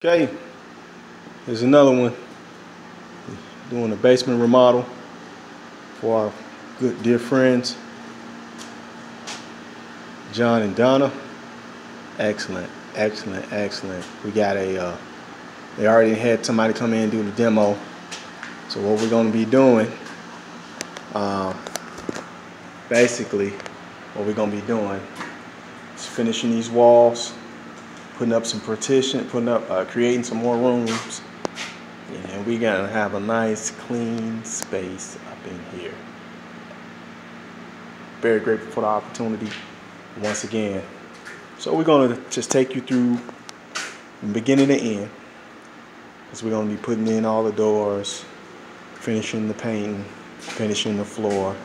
Okay, here's another one. Doing a basement remodel for our good dear friends, John and Donna. Excellent, excellent, excellent. We got they already had somebody come in and do the demo. So what we're going to be doing, basically, what we're going to be doing is finishing these walls, putting up some partition, creating some more rooms, and we're gonna have a nice clean space up in here. Very grateful for the opportunity once again. So we're gonna just take you through from beginning to end, because we're gonna be putting in all the doors, finishing the painting, finishing the floor,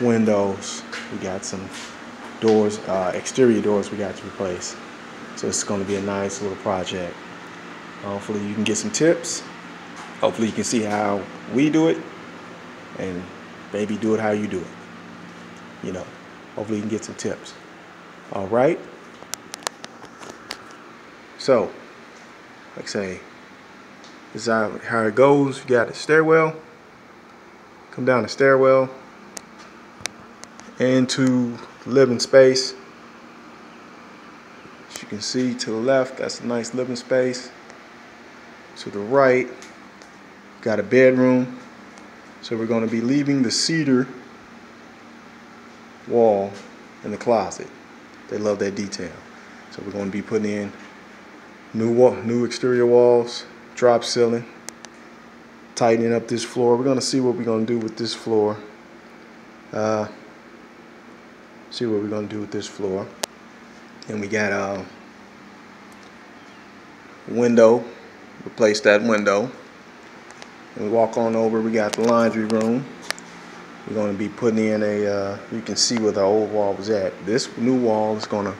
windows. We got some doors, exterior doors we got to replace. So it's going to be a nice little project. Hopefully you can get some tips. Hopefully you can see how we do it, and maybe do it how you do it. You know, hopefully you can get some tips. All right. So, like I say, this is how it goes. You got a stairwell. Come down the stairwell into living space. As you can see to the left, that's a nice living space. To the right, got a bedroom. So we're going to be leaving the cedar wall in the closet. They love that detail. So we're going to be putting in new exterior walls, drop ceiling, tightening up this floor. We're going to see what we're going to do with this floor. See what we're going to do with this floor. And we got a window, replace that window. And we walk on over, we got the laundry room. We're going to be putting in you can see where the old wall was at. This new wall is going to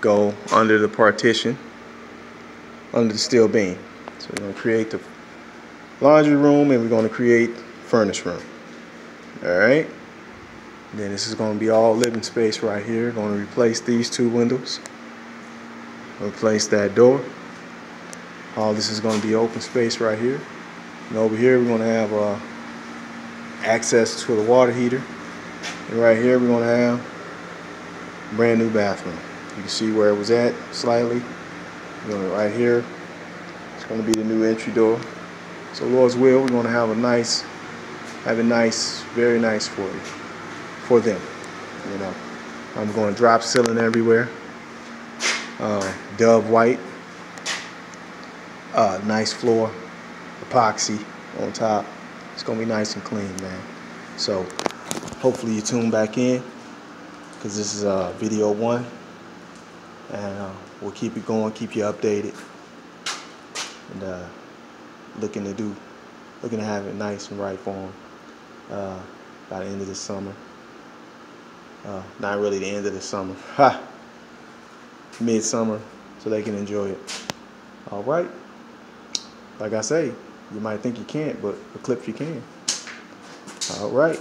go under the partition, under the steel beam. So we're going to create the laundry room, and we're going to create furnace room. All right. Then this is going to be all living space right here. Going to replace these two windows. Replace that door. All this is going to be open space right here. And over here we're going to have access to the water heater. And right here we're going to have a brand new bathroom. You can see where it was at slightly. Right here, it's going to be the new entry door. So Lord's will, we're going to have a nice, very nice for them. You know, I'm going drop ceiling everywhere. Dove white. Nice floor. Epoxy on top. It's gonna be nice and clean, man. So hopefully you tune back in, because this is video 1, and we'll keep it going, keep you updated, and looking to have it nice and right for them by the end of the summer. Not really the end of the summer. Midsummer, so they can enjoy it. All right. Like I say, you might think you can't, but the clips you can. All right.